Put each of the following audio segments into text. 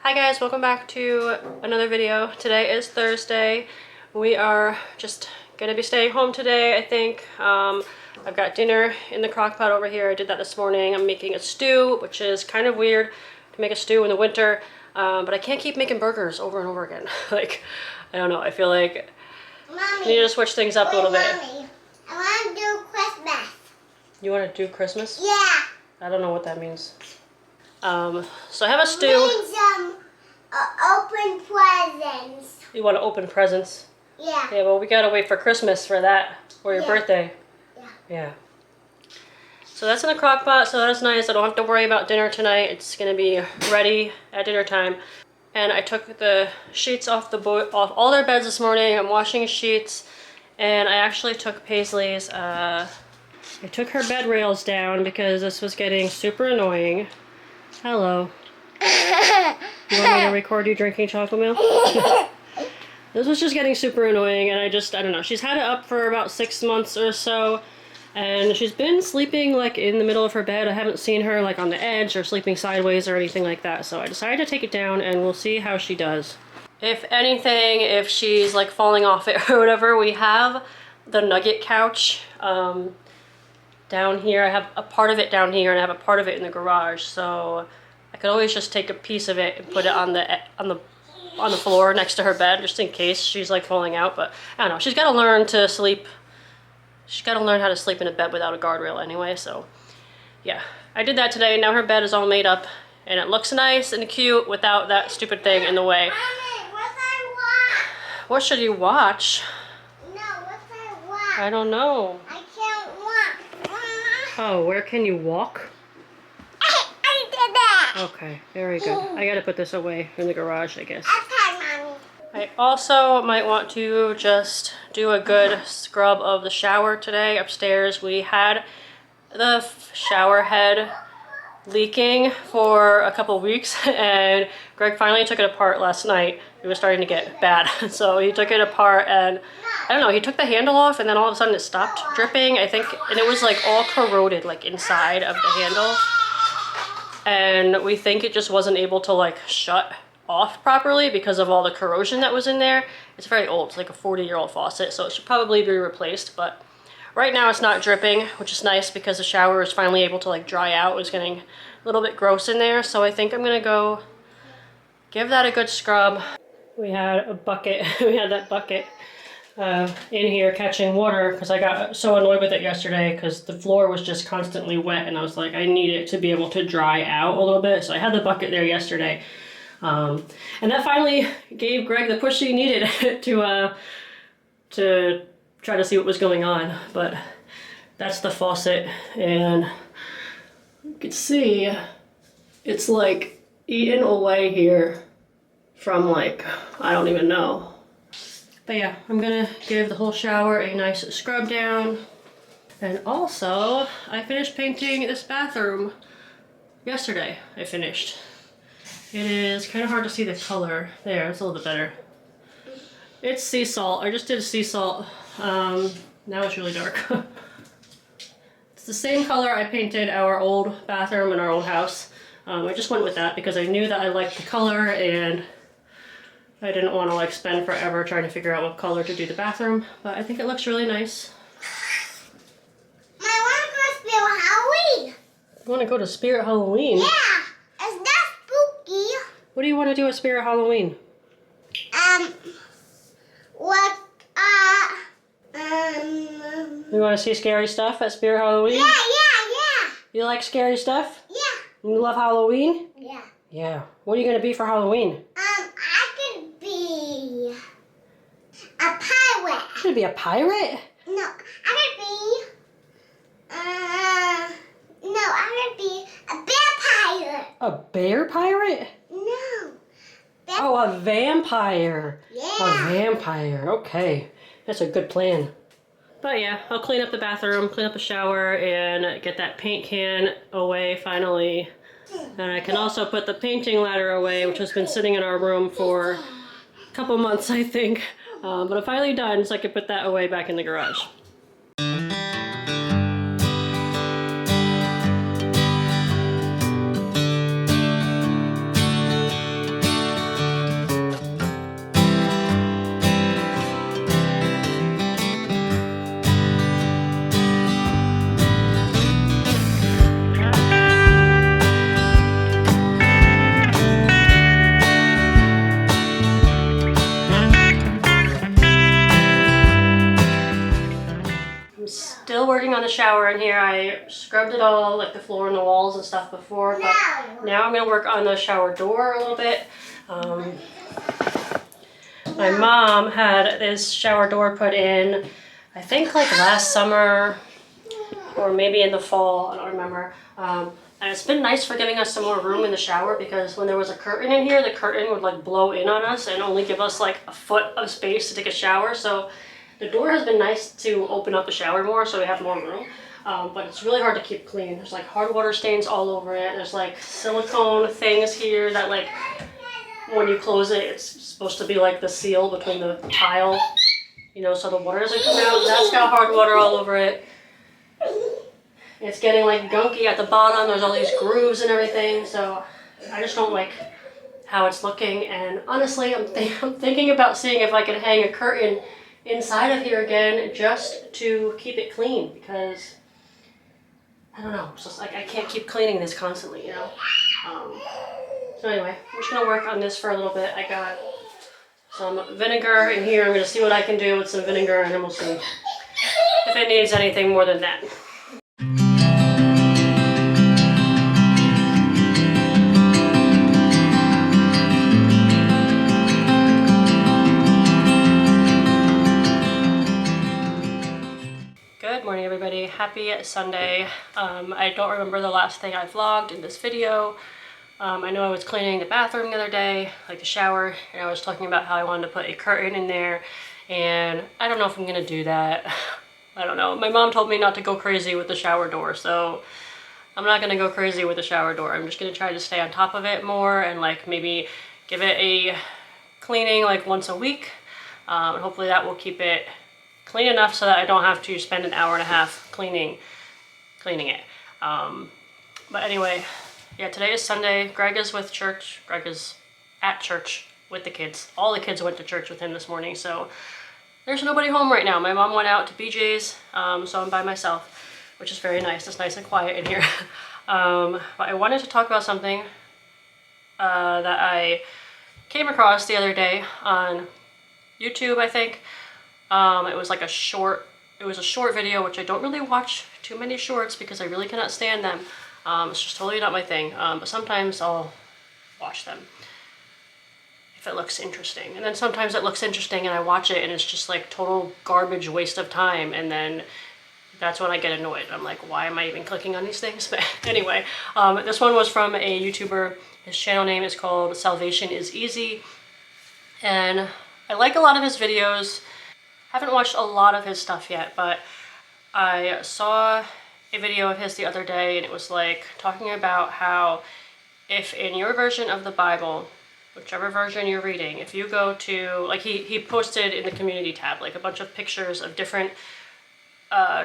Hi guys, welcome back to another video. Today is Thursday. We are just gonna be staying home today, I think. I've got dinner in the crock pot over here. I did that this morning. I'm making a stew, which is kind of weird to make a stew in the winter, but I can't keep making burgers over and over again. Like, I don't know, I feel like I need to switch things up a little bit. Mommy, I want to do Christmas. You want to do Christmas? Yeah. I don't know what that means. So I have a stew. Means, open presents. You want to open presents? Yeah. Yeah, well, we gotta wait for Christmas for that, or your birthday. Yeah. Yeah. So that's in the crock pot, so that's nice. I don't have to worry about dinner tonight. It's gonna be ready at dinner time. And I took the sheets off off all their beds this morning. I'm washing sheets, and I actually took Paisley's. I took her bed rails down because this was getting super annoying. Hello. You want me to record you drinking chocolate milk? This was just getting super annoying, and I don't know. She's had it up for about 6 months or so, and she's been sleeping like in the middle of her bed. I haven't seen her like on the edge or sleeping sideways or anything like that, so I decided to take it down and we'll see how she does. If anything, if she's like falling off it or whatever, we have the nugget couch down here. I have a part of it down here and I have a part of it in the garage, so I could always just take a piece of it and put it on the floor next to her bed, just in case she's like falling out. But I don't know, she's got to learn to sleep. She's got to learn how to sleep in a bed without a guardrail anyway, so yeah. I did that today. Now her bed is all made up and it looks nice and cute without that stupid thing in the way. Mommy, what I watch? What should you watch? No, what I watch? I don't know. I can't walk. Oh, where can you walk? I did that. Okay, very good. I gotta put this away in the garage, I guess. Okay, Mommy. I also might want to just do a good scrub of the shower today upstairs. We had the shower head leaking for a couple weeks, and Greg finally took it apart last night. It was starting to get bad, so he took it apart, and I don't know, he took the handle off and then all of a sudden it stopped dripping, I think, and it was like all corroded like inside of the handle, and we think it just wasn't able to like shut off properly because of all the corrosion that was in there. It's very old, it's like a 40-year-old faucet, so it should probably be replaced, but right now it's not dripping, which is nice because the shower is finally able to like dry out. It was getting a little bit gross in there, so I think I'm gonna go give that a good scrub. We had a bucket, we had that bucket in here catching water because I got so annoyed with it yesterday because the floor was just constantly wet, and I was like, I need it to be able to dry out a little bit, so I had the bucket there yesterday. And that finally gave Greg the push he needed to try to see what was going on. But that's the faucet, and you can see it's like eaten away here from like, I don't even know. But yeah, I'm gonna give the whole shower a nice scrub down. And also, I finished painting this bathroom yesterday. I finished. It is kind of hard to see the color. There, it's a little bit better. It's sea salt. I just did a sea salt. Now it's really dark. It's the same color I painted our old bathroom in our old house. I just went with that because I knew that I liked the color, and I didn't want to like spend forever trying to figure out what color to do the bathroom. But I think it looks really nice. I want to go Spirit Halloween. You want to go to Spirit Halloween? Yeah. Is that spooky? What do you want to do at Spirit Halloween? What, You want to see scary stuff at Spirit Halloween? Yeah. You like scary stuff? Yeah. You love Halloween? Yeah. Yeah. What are you going to be for Halloween? I could be a pirate. You going to be a pirate? No, I could be a bear pirate. A bear pirate? No. Oh, a vampire. Yeah. A vampire. Okay. That's a good plan. But yeah, I'll clean up the bathroom, clean up the shower, and get that paint can away finally. And I can also put the painting ladder away, which has been sitting in our room for a couple months, I think. But I'm finally done, so I can put that away back in the garage. shower in here. I scrubbed it all, like the floor and the walls and stuff before, but now I'm gonna work on the shower door a little bit. My mom had this shower door put in, I think like last summer or maybe in the fall, I don't remember. And it's been nice for giving us some more room in the shower, because when there was a curtain in here, the curtain would like blow in on us and only give us like a foot of space to take a shower. So the door has been nice to open up the shower more so we have more room. But it's really hard to keep clean. There's like hard water stains all over it. There's like silicone things here that like when you close it, it's supposed to be like the seal between the tile, you know, so the water doesn't come out. That's got hard water all over it. It's getting like gunky at the bottom. There's all these grooves and everything. So I just don't like how it's looking. And honestly, I'm thinking about seeing if I can hang a curtain inside of here again just to keep it clean, because I don't know, it's just like I can't keep cleaning this constantly, you know. So anyway, I'm just gonna work on this for a little bit. I got some vinegar in here. I'm gonna see what I can do with some vinegar, and then we'll see if it needs anything more than that. Good morning, everybody. Happy Sunday. I don't remember the last thing I vlogged in this video. I know I was cleaning the bathroom the other day, like the shower, and I was talking about how I wanted to put a curtain in there, and I don't know if I'm gonna do that. I don't know. My mom told me not to go crazy with the shower door, so I'm not gonna go crazy with the shower door. I'm just gonna try to stay on top of it more and like maybe give it a cleaning like once a week. And hopefully that will keep it clean enough so that I don't have to spend an hour and a half cleaning it. But anyway, yeah, today is Sunday. Greg is with church. Greg is at church with the kids. All the kids went to church with him this morning, so there's nobody home right now. My mom went out to BJ's, so I'm by myself, which is very nice. It's nice and quiet in here. But I wanted to talk about something that I came across the other day on YouTube, I think. It was like a short video, which I don't really watch too many shorts because I really cannot stand them. It's just totally not my thing, but sometimes I'll watch them if it looks interesting. And then sometimes it looks interesting and I watch it and it's just like total garbage waste of time, and then that's when I get annoyed. I'm like, why am I even clicking on these things? But anyway, this one was from a YouTuber. His channel name is called Salvation is Easy, and I like a lot of his videos. Haven't watched a lot of his stuff yet, but I saw a video of his the other day, and it was like talking about how if in your version of the Bible, whichever version you're reading, if you go to, like he posted in the community tab like a bunch of pictures of different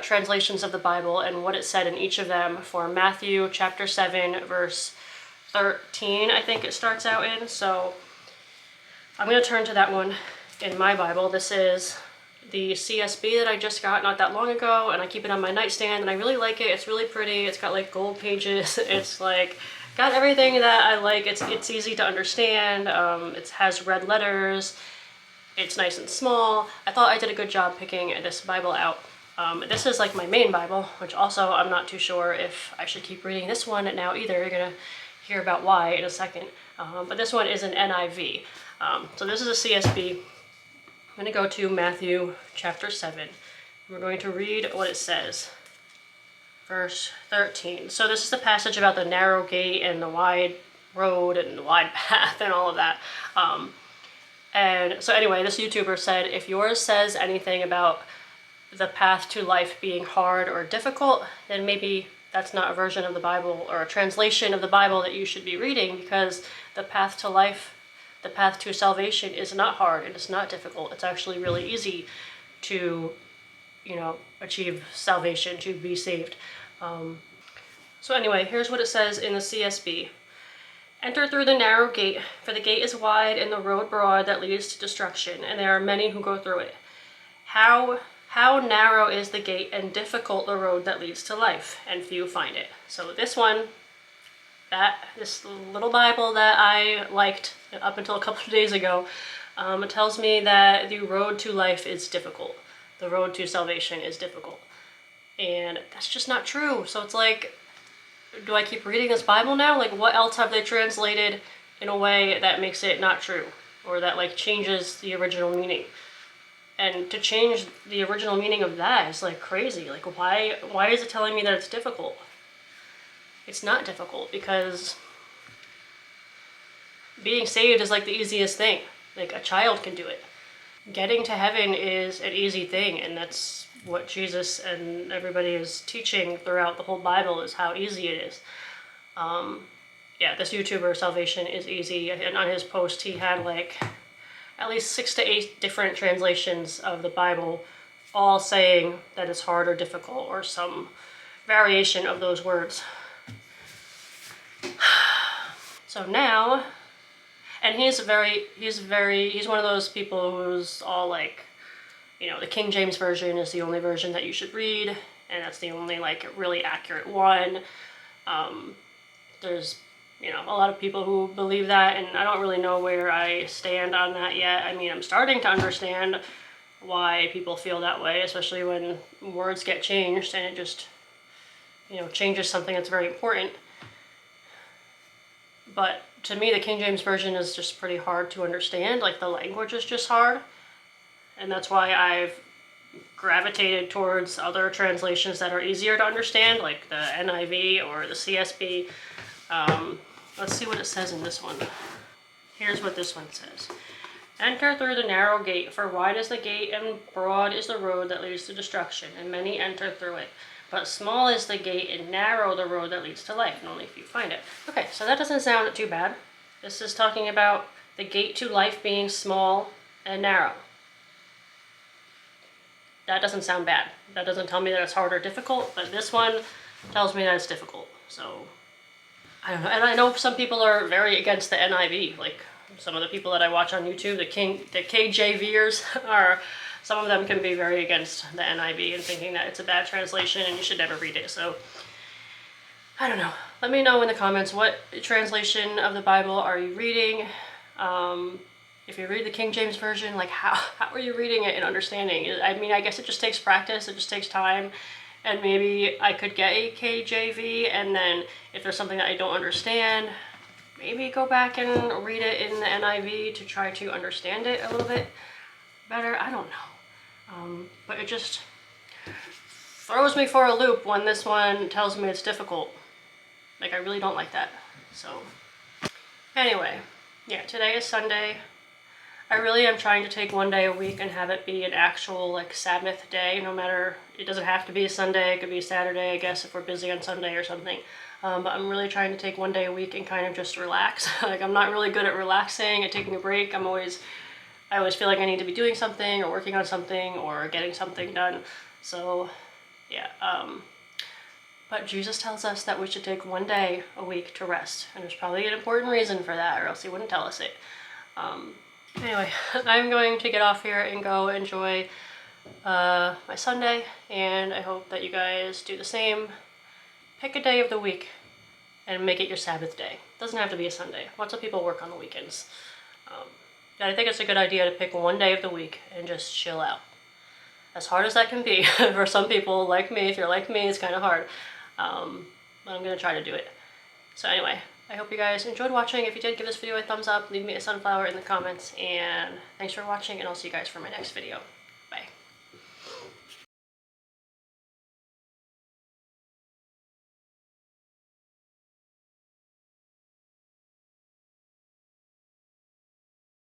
translations of the Bible and what it said in each of them. For Matthew chapter 7 verse 13, I think it starts out in. So I'm going to turn to that one in my Bible. This is the CSB that I just got not that long ago, and I keep it on my nightstand, and I really like it. It's really pretty. It's got like gold pages. It's like got everything that I like. It's easy to understand. It has red letters. It's nice and small. I thought I did a good job picking this Bible out. This is like my main Bible, which also I'm not too sure if I should keep reading this one now either. You're gonna hear about why in a second. But this one is an NIV. So this is a CSB. I'm going to go to Matthew chapter 7. We're going to read what it says. Verse 13. So this is the passage about the narrow gate and the wide road and the wide path and all of that. And so anyway, this YouTuber said, if yours says anything about the path to life being hard or difficult, then maybe that's not a version of the Bible or a translation of the Bible that you should be reading, because the path to life, the path to salvation is not hard and it's not difficult. It's actually really easy to, you know, achieve salvation, to be saved. So anyway, here's what it says in the CSB. Enter through the narrow gate, for the gate is wide and the road broad that leads to destruction, and there are many who go through it. How narrow is the gate and difficult the road that leads to life, and few find it. So this little Bible that I liked up until a couple of days ago, it tells me that the road to life is difficult. The road to salvation is difficult. And that's just not true. So it's like, do I keep reading this Bible now? Like, what else have they translated in a way that makes it not true? Or that, like, changes the original meaning? And to change the original meaning of that is, like, crazy. Like, why is it telling me that it's difficult? It's not difficult, because being saved is, like, the easiest thing. Like, a child can do it. Getting to heaven is an easy thing, and that's what Jesus and everybody is teaching throughout the whole Bible, is how easy it is. Yeah, this YouTuber, Salvation is Easy, and on his post he had like at least 6 to 8 different translations of the Bible, all saying that it's hard or difficult or some variation of those words. So now, and he's one of those people who's all like, you know, the King James Version is the only version that you should read, and that's the only, like, really accurate one. There's, you know, a lot of people who believe that, and I don't really know where I stand on that yet. I mean, I'm starting to understand why people feel that way, especially when words get changed and it just, you know, changes something that's very important. But to me, the King James Version is just pretty hard to understand. Like, the language is just hard. And that's why I've gravitated towards other translations that are easier to understand, like the NIV or the CSB. Let's see what it says in this one. Here's what this one says. Enter through the narrow gate, for wide is the gate and broad is the road that leads to destruction, and many enter through it. But small is the gate and narrow the road that leads to life, and only few find it. Okay, so that doesn't sound too bad. This is talking about the gate to life being small and narrow. That doesn't sound bad. That doesn't tell me that it's hard or difficult, but this one tells me that it's difficult. So, I don't know. And I know some people are very against the NIV. Like, some of the people that I watch on YouTube, the KJVers, some of them can be very against the NIV and thinking that it's a bad translation and you should never read it. So, I don't know. Let me know in the comments, what translation of the Bible are you reading? If you read the King James Version, like, how are you reading it and understanding it? I mean, I guess it just takes practice, it just takes time, and maybe I could get a KJV, and then if there's something that I don't understand, maybe go back and read it in the NIV to try to understand it a little bit better. I don't know. But it just throws me for a loop when this one tells me it's difficult. Like, I really don't like that. So, anyway, yeah, today is Sunday. I really am trying to take one day a week and have it be an actual, like, Sabbath day, no matter, it doesn't have to be a Sunday, it could be a Saturday, I guess, if we're busy on Sunday or something. But I'm really trying to take one day a week and kind of just relax. Like, I'm not really good at relaxing and taking a break. I always feel like I need to be doing something or working on something or getting something done. So, yeah. But Jesus tells us that we should take one day a week to rest. And there's probably an important reason for that, or else he wouldn't tell us it. Anyway, I'm going to get off here and go enjoy my Sunday, and I hope that you guys do the same. Pick a day of the week and make it your Sabbath day. It doesn't have to be a Sunday. Lots of people work on the weekends. And I think it's a good idea to pick one day of the week and just chill out. As hard as that can be for some people like me, if you're like me, it's kind of hard. But I'm going to try to do it. So anyway, I hope you guys enjoyed watching. If you did, give this video a thumbs up, leave me a sunflower in the comments, and thanks for watching, and I'll see you guys for my next video.